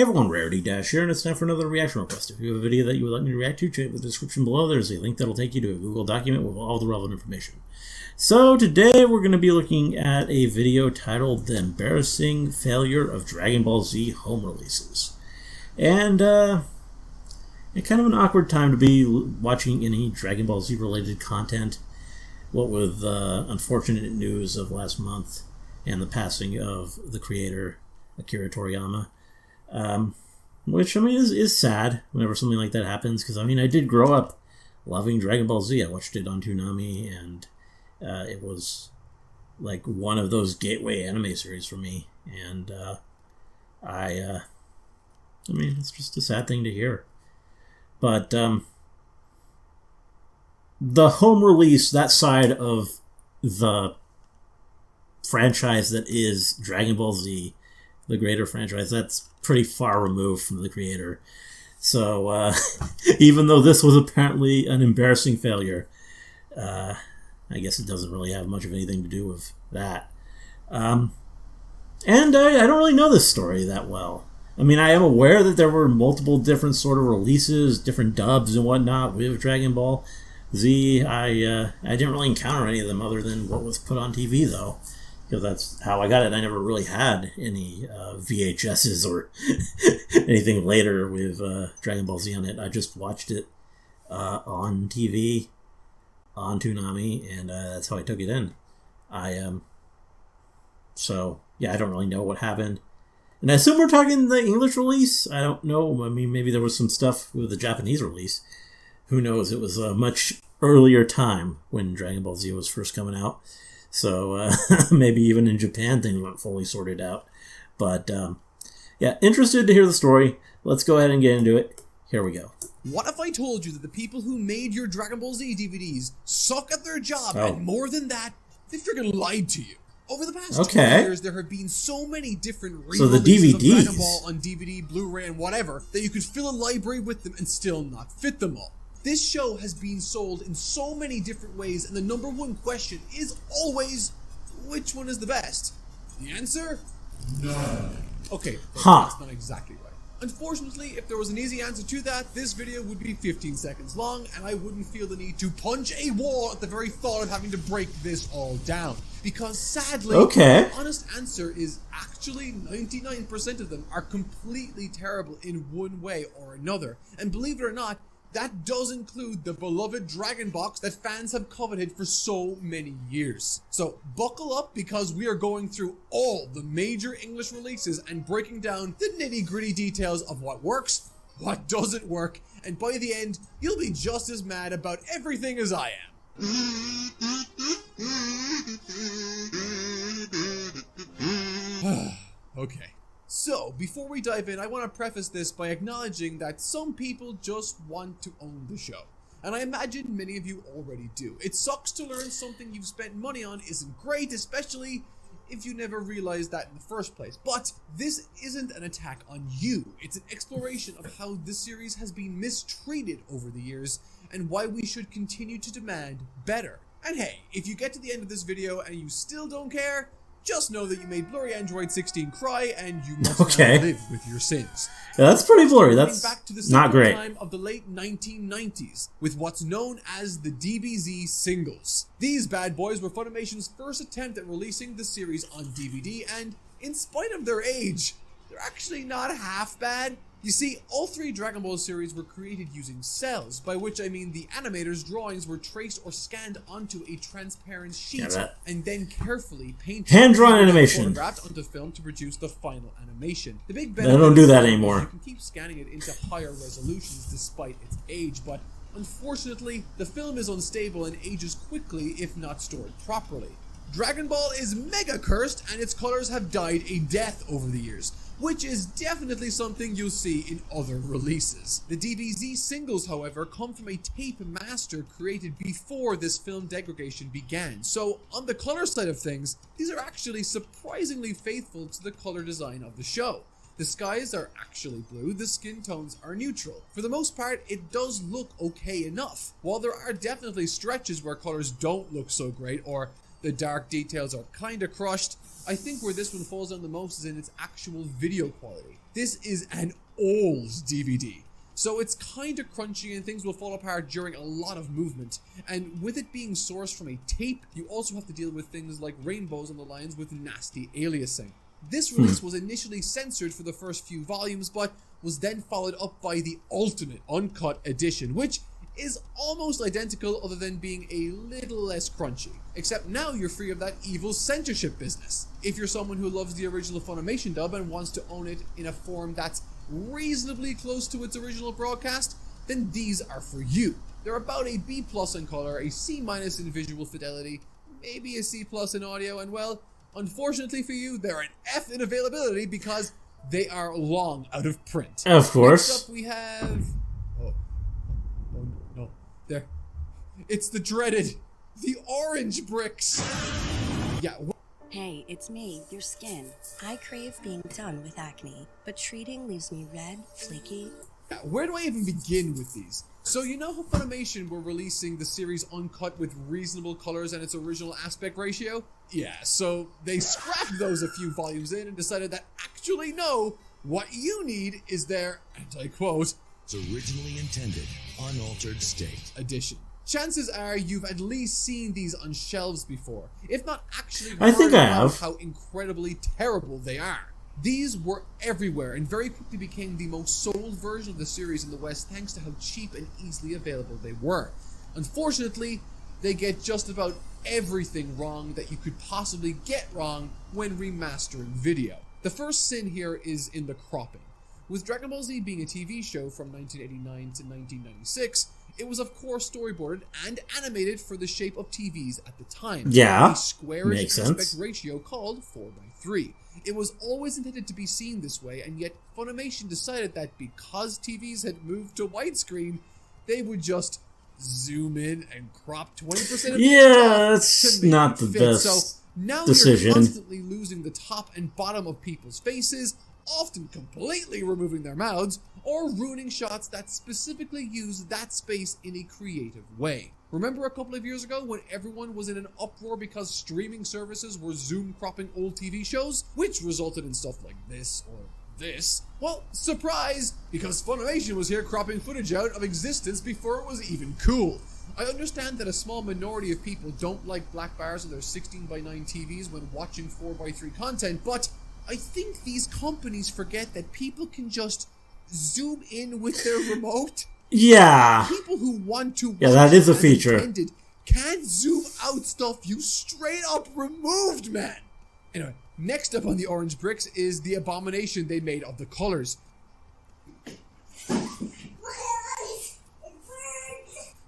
Hey everyone, Rarity Dash here, and it's time for another reaction request. If you have a video that you would like me to react to, check the description below. There's a link that'll take you to a Google document with all the relevant information. So today we're going to be looking at a video titled The Embarrassing Failure of Dragon Ball Z Home Releases. And it's kind of an awkward time to be watching any Dragon Ball Z related content, what with unfortunate news of last month and the passing of the creator, Akira Toriyama. Which, I mean, is sad whenever something like that happens, because, I mean, I did grow up loving Dragon Ball Z. I watched it on Toonami, and it was, like, one of those gateway anime series for me, and I mean, it's just a sad thing to hear. But the home release, that side of the franchise that is Dragon Ball Z, the greater franchise, that's pretty far removed from the creator. So even though this was apparently an embarrassing failure, I guess it doesn't really have much of anything to do with that. And I don't really know this story that well. I mean, I am aware that there were multiple different sort of releases, different dubs and whatnot with Dragon Ball Z. I didn't really encounter any of them other than what was put on TV, though, because that's how I got it. I never really had any VHSs or anything later with Dragon Ball Z on it. I just watched it on TV, on Toonami, and that's how I took it in. So, yeah, I don't really know what happened. And I assume we're talking the English release? I don't know. I mean, maybe there was some stuff with the Japanese release. Who knows? It was a much earlier time when Dragon Ball Z was first coming out. So maybe even in Japan things weren't fully sorted out. But yeah, interested to hear the story. Let's go ahead and get into it. Here we go. What if I told you that the people who made your Dragon Ball Z DVDs suck at their job, and more than that, they freaking lied to you? Over the past 2 years, there have been so many different re-releases of Dragon Ball on DVD, Blu-ray, and whatever, that you could fill a library with them and still not fit them all. This show has been sold in so many different ways, and the number one question is always, which one is the best? The answer? None. Okay, that's not exactly right. Unfortunately, if there was an easy answer to that, this video would be 15 seconds long, and I wouldn't feel the need to punch a wall at the very thought of having to break this all down. Because sadly, the honest answer is actually 99% of them are completely terrible in one way or another. And believe it or not, that does include the beloved Dragon Box that fans have coveted for so many years. So buckle up, because we are going through all the major English releases and breaking down the nitty-gritty details of what works, what doesn't work, and by the end, you'll be just as mad about everything as I am. Okay. So, before we dive in, I want to preface this by acknowledging that some people just want to own the show. And I imagine many of you already do. It sucks to learn something you've spent money on isn't great, especially if you never realized that in the first place. But this isn't an attack on you. It's an exploration of how this series has been mistreated over the years and why we should continue to demand better. And hey, if you get to the end of this video and you still don't care, just know that you made Blurry Android 16 cry, and you must now live with your sins. Yeah, that's pretty blurry. That's back to the not great. Time of the late 1990s, with what's known as the DBZ singles. These bad boys were Funimation's first attempt at releasing the series on DVD, and in spite of their age, they're actually not half bad. You see, all three Dragon Ball series were created using cells, by which I mean the animators' drawings were traced or scanned onto a transparent sheet and then carefully painted hand-drawn animation photographed onto film to produce the final animation. The big benefit, they don't do that anymore. You can keep scanning it into higher resolutions despite its age, but unfortunately, the film is unstable and ages quickly if not stored properly. Dragon Ball is mega cursed, and its colors have died a death over the years, which is definitely something you'll see in other releases. The DBZ singles, however, come from a tape master created before this film degradation began. So, on the color side of things, these are actually surprisingly faithful to the color design of the show. The skies are actually blue, the skin tones are neutral. For the most part, it does look okay enough. While there are definitely stretches where colors don't look so great, or The dark details are kinda crushed. I think where this one falls down the most is in its actual video quality. This is an old DVD, so it's kinda crunchy and things will fall apart during a lot of movement. And with it being sourced from a tape, you also have to deal with things like rainbows on the lines with nasty aliasing. This release was initially censored for the first few volumes, but was then followed up by the Ultimate Uncut Edition, which is almost identical other than being a little less crunchy. Except now you're free of that evil censorship business. If you're someone who loves the original Funimation dub and wants to own it in a form that's reasonably close to its original broadcast, then these are for you. They're about a B+ in color, a C- in visual fidelity, maybe a C+ in audio, and well, unfortunately for you, they're an F in availability because they are long out of print. Of course. Next up we have... Oh no. There. It's the dreaded... The orange bricks! Yeah. Hey, it's me, your skin. I crave being done with acne, but treating leaves me red, flaky. Yeah, where do I even begin with these? So you know how Funimation were releasing the series uncut with reasonable colors and its original aspect ratio? Yeah, so they scrapped those a few volumes in and decided that actually no, what you need is their, and I quote, "It's originally intended, unaltered state" edition. Chances are you've at least seen these on shelves before, if not actually I think I have. how incredibly terrible they are. These were everywhere and very quickly became the most sold version of the series in the West thanks to how cheap and easily available they were. Unfortunately, they get just about everything wrong that you could possibly get wrong when remastering video. The first sin here is in the cropping. With Dragon Ball Z being a TV show from 1989 to 1996, it was of course storyboarded and animated for the shape of TVs at the time. Yeah, a squarish makes aspect sense. ratio called 4:3. It was always intended to be seen this way, and yet Funimation decided that because TVs had moved to widescreen, they would just zoom in and crop 20% of yeah, that's not the best so now decision. You're constantly losing the top and bottom of people's faces, often completely removing their mouths, or ruining shots that specifically use that space in a creative way. Remember a couple of years ago when everyone was in an uproar because streaming services were zoom cropping old TV shows, which resulted in stuff like this or this? Well, surprise, because Funimation was here cropping footage out of existence before it was even cool. I understand that a small minority of people don't like black bars on their 16:9 TVs when watching 4:3 content, but I think these companies forget that people can just zoom in with their remote. Yeah. People who want to watch that is a as feature. Intended can't zoom out stuff you straight up removed, man. Anyway, next up on the orange bricks is the abomination they made of the colors.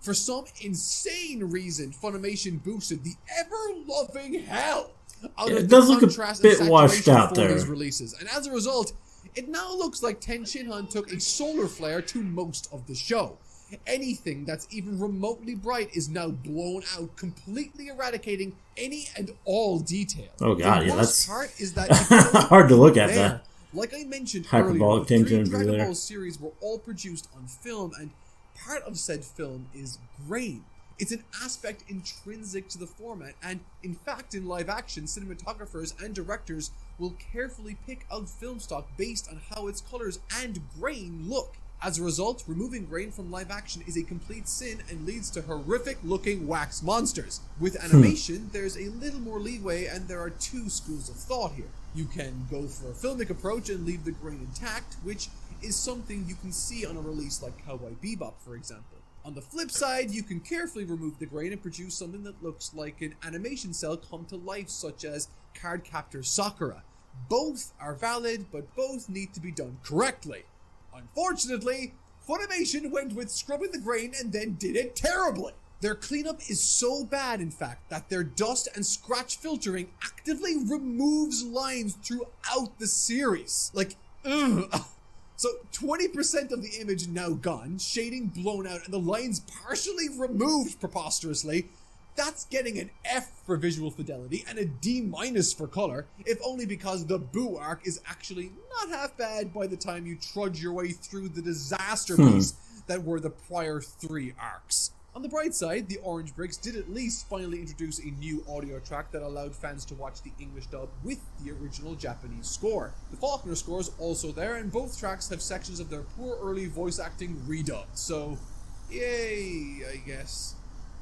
For some insane reason, Funimation boosted the ever-loving hell out of It the does look a contrast bit and washed saturation out for there. these releases, and as a result, it now looks like Ten Shinhan took a solar flare to most of the show. Anything that's even remotely bright is now blown out, completely eradicating any and all detail. Oh god, the yeah, worst that's part is that it's hard to look at there. that. Like I mentioned Hyperbolic earlier, the tension three over Dragon there. Ball series were all produced on film, and part of said film is grain. It's an aspect intrinsic to the format, and in fact, in live action, cinematographers and directors will carefully pick out film stock based on how its colors and grain look. As a result, removing grain from live action is a complete sin and leads to horrific looking wax monsters. With animation, there's a little more leeway, and there are two schools of thought here. You can go for a filmic approach and leave the grain intact, which is something you can see on a release like Cowboy Bebop, for example. On the flip side, you can carefully remove the grain and produce something that looks like an animation cell come to life, such as Cardcaptor Sakura. Both are valid, but both need to be done correctly. Unfortunately, Funimation went with scrubbing the grain and then did it terribly. Their cleanup is so bad, in fact, that their dust and scratch filtering actively removes lines throughout the series. Like, ugh. So 20% of the image now gone, shading blown out, and the lines partially removed preposterously. That's getting an F for visual fidelity and a D- for color, if only because the Boo arc is actually not half bad by the time you trudge your way through the disaster piece that were the prior three arcs. On the bright side, the Orange Bricks did at least finally introduce a new audio track that allowed fans to watch the English dub with the original Japanese score. The Faulkner score is also there, and both tracks have sections of their poor early voice acting redubbed, so yay, I guess.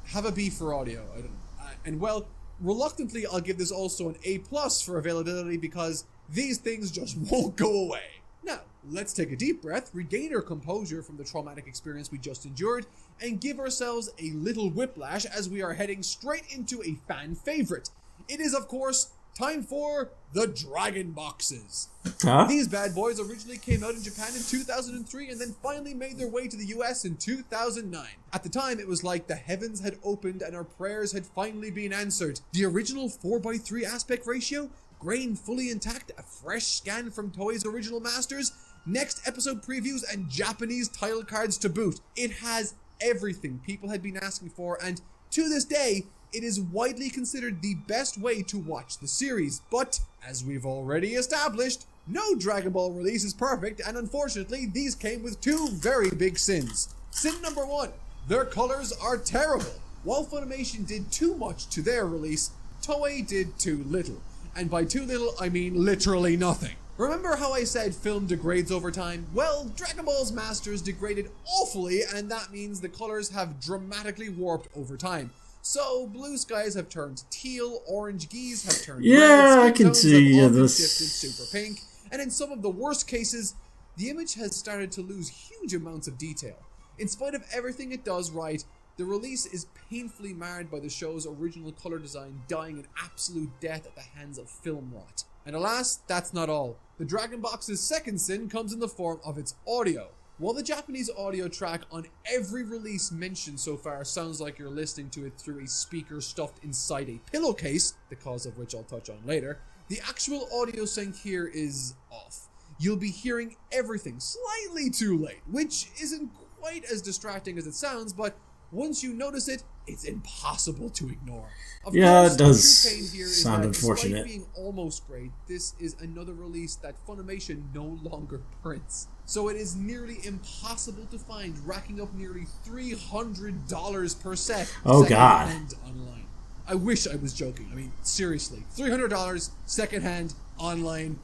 Have a B for audio, I don't know. And well, reluctantly I'll give this also an A+ for availability because these things just won't go away. Now, let's take a deep breath, regain our composure from the traumatic experience we just endured, and give ourselves a little whiplash as we are heading straight into a fan favorite. It is, of course, time for the Dragon Boxes. Huh? These bad boys originally came out in Japan in 2003 and then finally made their way to the US in 2009. At the time, it was like the heavens had opened and our prayers had finally been answered. The original 4:3 aspect ratio, grain fully intact, a fresh scan from Toei's original masters, next episode previews, and Japanese title cards to boot. It has everything people had been asking for, and to this day, it is widely considered the best way to watch the series. But, as we've already established, no Dragon Ball release is perfect, and unfortunately, these came with two very big sins. Sin number 1, their colors are terrible. While Funimation did too much to their release, Toei did too little. And by too little, I mean literally nothing. Remember how I said film degrades over time? Well, Dragon Ball's Masters degraded awfully, and that means the colors have dramatically warped over time. So, blue skies have turned teal, orange geese have turned red, I can see this. Shifted super pink, and in some of the worst cases, the image has started to lose huge amounts of detail. In spite of everything it does right, the release is painfully marred by the show's original color design dying an absolute death at the hands of film rot. And alas, that's not all. The Dragon Box's second sin comes in the form of its audio. While the Japanese audio track on every release mentioned so far sounds like you're listening to it through a speaker stuffed inside a pillowcase, the cause of which I'll touch on later, the actual audio sync here is off. You'll be hearing everything slightly too late, which isn't quite as distracting as it sounds, but once you notice it, it's impossible to ignore. Of course, it does the true pain here is sound that unfortunate. Despite being almost great, this is another release that Funimation no longer prints. So it is nearly impossible to find, racking up nearly $300 per set. Oh, God. Secondhand online. I wish I was joking. I mean, seriously. $300, secondhand, online,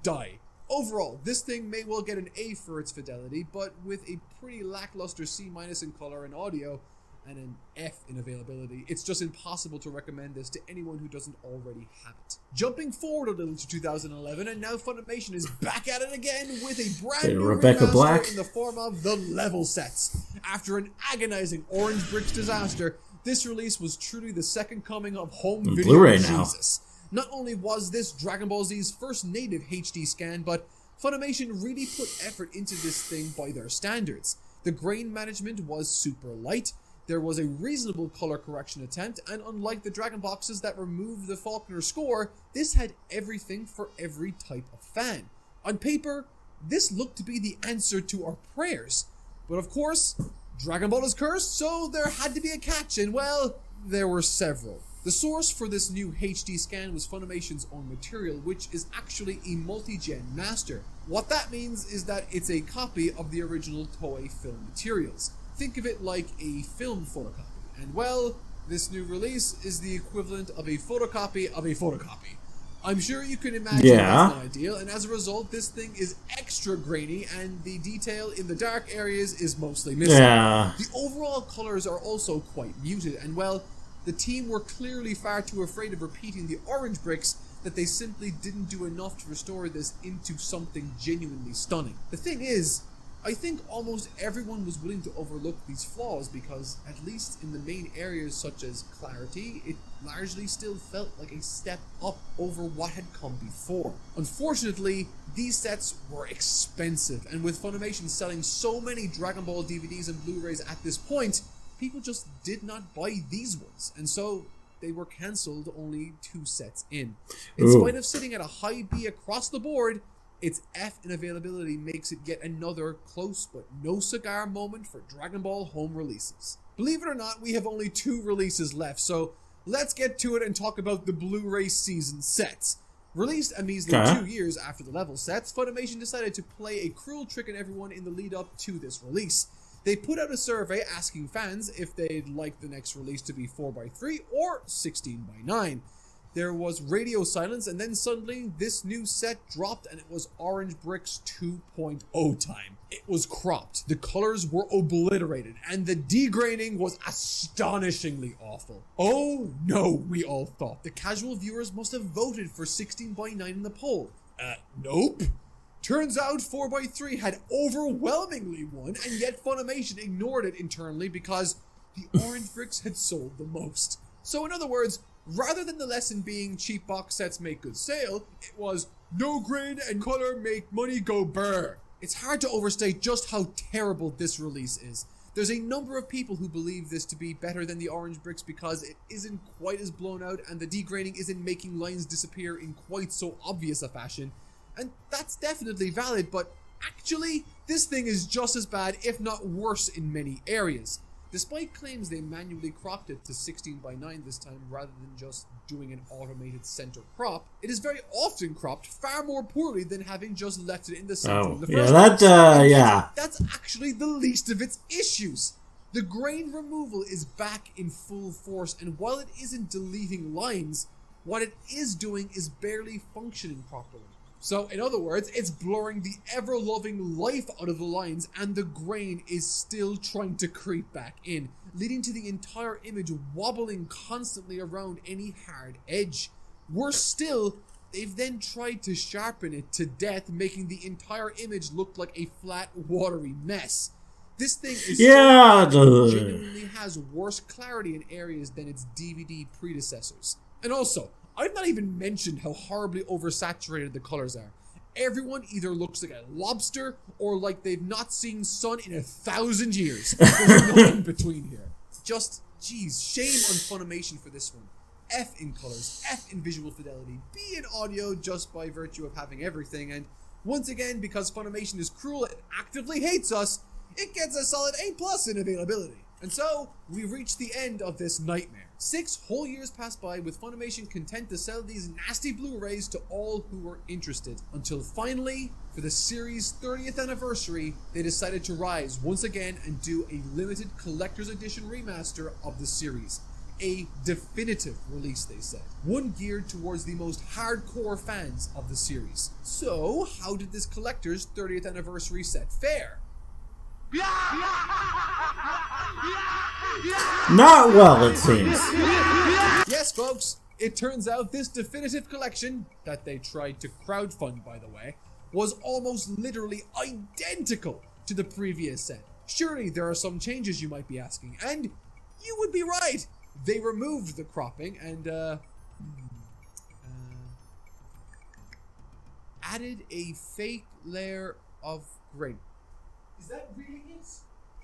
die. Overall, this thing may well get an A for its fidelity, but with a pretty lackluster C- in color and audio, and an F in availability, it's just impossible to recommend this to anyone who doesn't already have it. Jumping forward a little to 2011, and now Funimation is back at it again with a brand new Rebecca remaster Black in the form of the level sets. After an agonizing Orange Bricks disaster, this release was truly the second coming of home video Blu-ray now. Jesus. Not only was this Dragon Ball Z's first native HD scan, but Funimation really put effort into this thing by their standards. The grain management was super light, there was a reasonable color correction attempt, and unlike the Dragon Boxes that removed the Faulkner score, this had everything for every type of fan. On paper, this looked to be the answer to our prayers. But of course, Dragon Ball is cursed, so there had to be a catch, and well, there were several. The source for this new HD scan was Funimation's own material, which is actually a multi-gen master. What that means is that it's a copy of the original Toei film materials. Think of it like a film photocopy. And well, this new release is the equivalent of a photocopy of a photocopy. I'm sure you can imagine that's not ideal, and as a result, this thing is extra grainy, and the detail in the dark areas is mostly missing. The overall colors are also quite muted, and well, the team were clearly far too afraid of repeating the Orange Bricks that they simply didn't do enough to restore this into something genuinely stunning. The thing is, I think almost everyone was willing to overlook these flaws because, at least in the main areas such as clarity, it largely still felt like a step up over what had come before. Unfortunately, these sets were expensive, and with Funimation selling so many Dragon Ball DVDs and Blu-rays at this point, people just did not buy these ones, and so they were cancelled only 2 sets in. In spite of sitting at a high B across the board, its F in availability makes it yet another close but no cigar moment for Dragon Ball home releases. Believe it or not, we have only 2 releases left, so let's get to it and talk about the Blu-ray season sets. Released a measly 2 years after the level sets, Funimation decided to play a cruel trick on everyone in the lead up to this release. They put out a survey asking fans if they'd like the next release to be 4:3 or 16:9. There was radio silence, and then suddenly this new set dropped, and it was Orange Bricks 2.0 time. It was cropped, the colors were obliterated, and the degraining was astonishingly awful. Oh no, we all thought. The casual viewers must have voted for 16:9 in the poll. Nope. Turns out 4:3 had overwhelmingly won, and yet Funimation ignored it internally because the Orange Bricks had sold the most. So in other words, rather than the lesson being cheap box sets make good sale, it was no grain and color make money go brr. It's hard to overstate just how terrible this release is. There's a number of people who believe this to be better than the Orange Bricks because it isn't quite as blown out and the degraining isn't making lines disappear in quite so obvious a fashion. And that's definitely valid, but actually, this thing is just as bad, if not worse, in many areas. Despite claims they manually cropped it to 16:9 this time rather than just doing an automated center crop, it is very often cropped far more poorly than having just left it in the center in the first place. That's actually the least of its issues. The grain removal is back in full force, and while it isn't deleting lines, what it is doing is barely functioning properly. So, in other words, it's blurring the ever-loving life out of the lines, and the grain is still trying to creep back in, leading to the entire image wobbling constantly around any hard edge. Worse still, they've then tried to sharpen it to death, making the entire image look like a flat, watery mess. This thing is genuinely has worse clarity in areas than its DVD predecessors. And also, I've not even mentioned how horribly oversaturated the colors are. Everyone either looks like a lobster or like they've not seen sun in 1,000 years. There's no in between here. Just, geez, shame on Funimation for this one. F in colors, F in visual fidelity, B in audio just by virtue of having everything, and once again, because Funimation is cruel and actively hates us, it gets a solid A+ in availability. And so, we've reached the end of this nightmare. 6 whole years passed by with Funimation content to sell these nasty Blu-rays to all who were interested. Until finally, for the series' 30th anniversary, they decided to rise once again and do a limited collector's edition remaster of the series. A definitive release, they said. One geared towards the most hardcore fans of the series. So, how did this collector's 30th anniversary set fare? Not well, it seems. Yes, folks, it turns out this definitive collection, that they tried to crowdfund, by the way, was almost literally identical to the previous set. Surely there are some changes, you might be asking, and you would be right. They removed the cropping and added a fake layer of grain. Is that really it?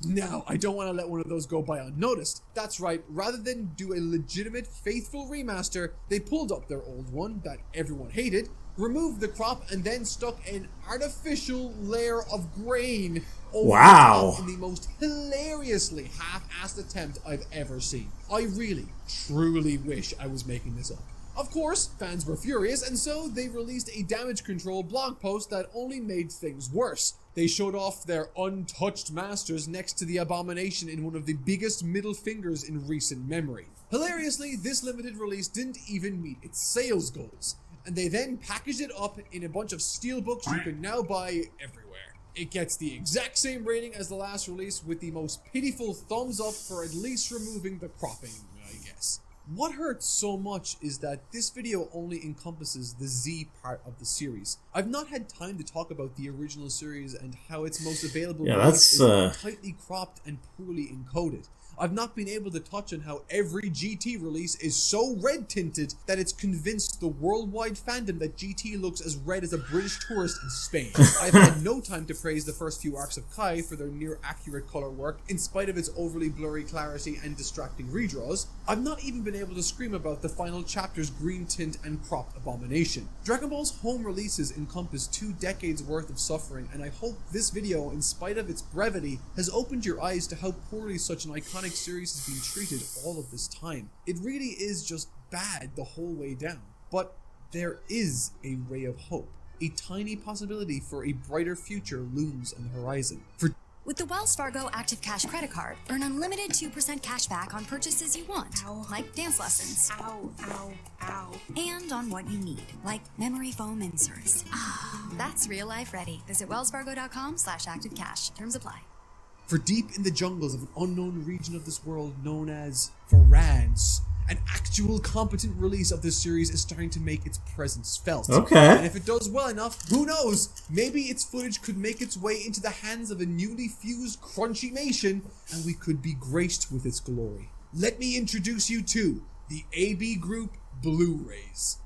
No, I don't want to let one of those go by unnoticed. That's right, rather than do a legitimate, faithful remaster, they pulled up their old one that everyone hated, removed the crop, and then stuck an artificial layer of grain over the top in the most hilariously half-assed attempt I've ever seen. I really, truly wish I was making this up. Of course, fans were furious, and so they released a damage control blog post that only made things worse. They showed off their untouched masters next to the abomination in one of the biggest middle fingers in recent memory. Hilariously, this limited release didn't even meet its sales goals, and they then packaged it up in a bunch of steelbooks you can now buy everywhere. It gets the exact same rating as the last release, with the most pitiful thumbs up for at least removing the cropping, I guess. What hurts so much is that this video only encompasses the Z part of the series. I've not had time to talk about the original series and how its most available release is tightly cropped and poorly encoded. I've not been able to touch on how every GT release is so red tinted that it's convinced the worldwide fandom that GT looks as red as a British tourist in Spain. I've had no time to praise the first few arcs of Kai for their near accurate color work in spite of its overly blurry clarity and distracting redraws. I've not even been able to scream about the final chapter's green tint and cropped abomination. Dragon Ball's home releases encompass 2 decades worth of suffering, and I hope this video, in spite of its brevity, has opened your eyes to how poorly such an iconic series has been treated all of this time. It really is just bad the whole way down. But there is a ray of hope. A tiny possibility for a brighter future looms on the horizon. For With the Wells Fargo Active Cash credit card, earn unlimited 2% cash back on purchases you want, like dance lessons. Ow, ow, ow. And on what you need, like memory foam inserts. That's real life ready. Visit wellsfargo.com/activecash. Terms apply. For deep in the jungles of an unknown region of this world known as France, an actual competent release of this series is starting to make its presence felt. Okay. And if it does well enough, who knows? Maybe its footage could make its way into the hands of a newly fused Crunchy Nation, and we could be graced with its glory. Let me introduce you to the AB Group Blu-rays.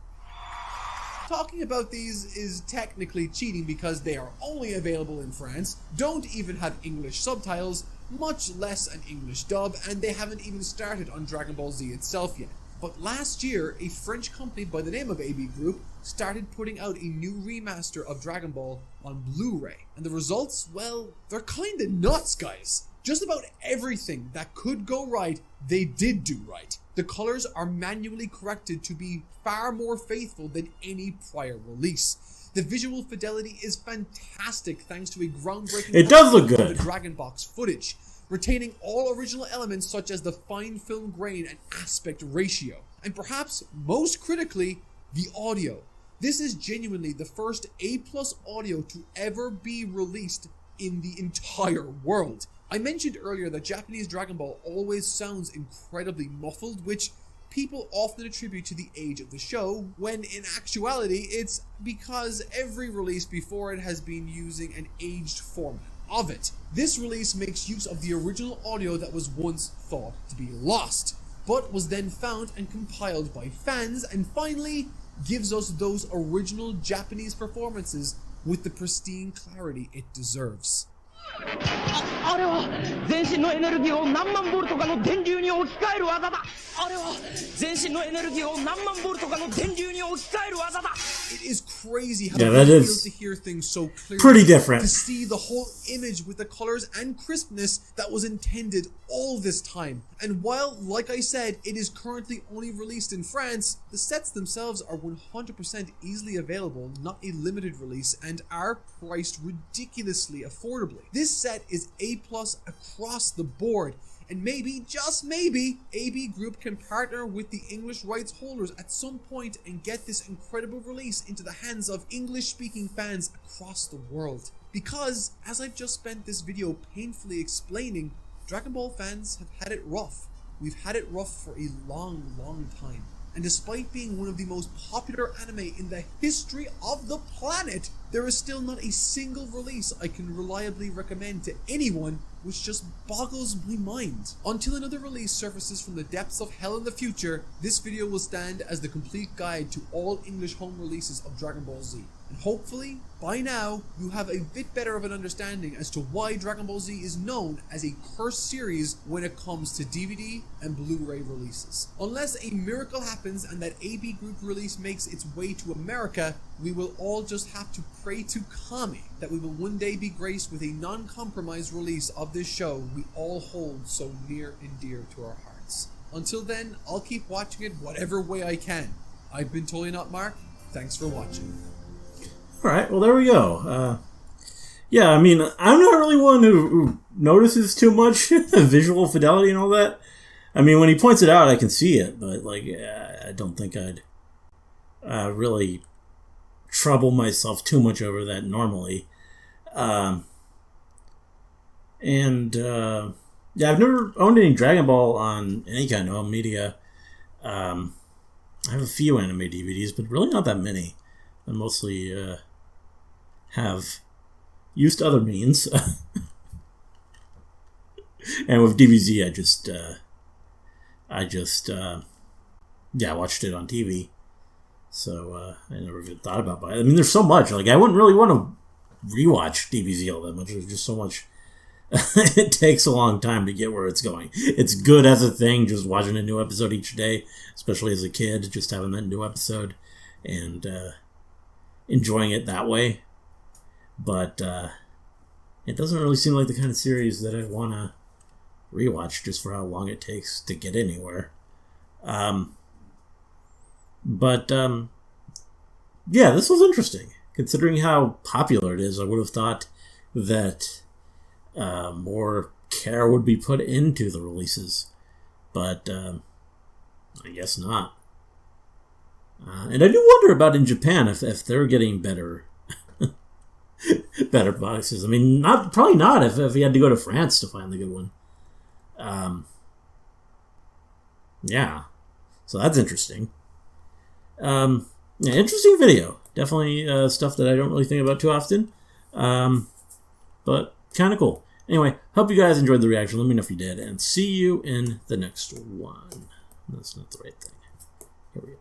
Talking about these is technically cheating because they are only available in France, don't even have English subtitles, much less an English dub, and they haven't even started on Dragon Ball Z itself yet. But last year, a French company by the name of AB Group started putting out a new remaster of Dragon Ball on Blu-ray. And the results, well, they're kinda nuts, guys. Just about everything that could go right, they did do right. The colors are manually corrected to be far more faithful than any prior release. The visual fidelity is fantastic thanks to a groundbreaking It does look good. of the Dragon Box footage, retaining all original elements such as the fine film grain and aspect ratio. And perhaps most critically, the audio. This is genuinely the first A+ audio to ever be released in the entire world. I mentioned earlier that Japanese Dragon Ball always sounds incredibly muffled, which people often attribute to the age of the show, when in actuality it's because every release before it has been using an aged format of it. This release makes use of the original audio that was once thought to be lost, but was then found and compiled by fans, and finally gives us those original Japanese performances with the pristine clarity it deserves. あれは全身のエネルギーを何万ボルトかの電流に置き換える技だ。あれは全身のエネルギーを何万ボルトかの電流に置き換える技だ。 It is crazy how that it is feels to hear things so clearly. pretty different. To see the whole image with the colors and crispness that was intended all this time. And while, like I said, it is currently only released in France, the sets themselves are 100% easily available, not a limited release, and are priced ridiculously affordably. This set is A+ across the board, and maybe, just maybe, AB Group can partner with the English rights holders at some point and get this incredible release into the hands of English-speaking fans across the world. Because, as I've just spent this video painfully explaining, Dragon Ball fans have had it rough. We've had it rough for a long, long time. And despite being one of the most popular anime in the history of the planet, there is still not a single release I can reliably recommend to anyone, which just boggles my mind. Until another release surfaces from the depths of hell in the future, this video will stand as the complete guide to all English home releases of Dragon Ball Z. And hopefully, by now, you have a bit better of an understanding as to why Dragon Ball Z is known as a cursed series when it comes to DVD and Blu-ray releases. Unless a miracle happens and that AB Group release makes its way to America, we will all just have to pray to Kami that we will one day be graced with a non-compromised release of this show we all hold so near and dear to our hearts. Until then, I'll keep watching it whatever way I can. I've been Totally Not Mark. Thanks for watching. Alright, well there we go. Yeah, I mean, I'm not really one who notices too much visual fidelity and all that. I mean, when he points it out, I can see it, but like, I don't think I'd really trouble myself too much over that normally. Yeah, I've never owned any Dragon Ball on any kind of home media. I have a few anime DVDs, but really not that many. I mostly have used other means. And with DBZ, I just watched it on TV. So I never even thought about buying it. I mean, there's so much. Like, I wouldn't really want to rewatch DBZ all that much. There's just so much. It takes a long time to get where it's going. It's good as a thing, just watching a new episode each day, especially as a kid, just having that new episode and enjoying it that way. But it doesn't really seem like the kind of series that I want to rewatch just for how long it takes to get anywhere. Yeah, this was interesting. Considering how popular it is, I would have thought that more care would be put into the releases. But I guess not. And I do wonder about in Japan if they're getting better better boxes. I mean, probably not if you had to go to France to find the good one. Yeah, so that's interesting. Yeah, interesting video. Definitely stuff that I don't really think about too often, but kind of cool. Anyway, hope you guys enjoyed the reaction. Let me know if you did, and see you in the next one. That's not the right thing. Here we go.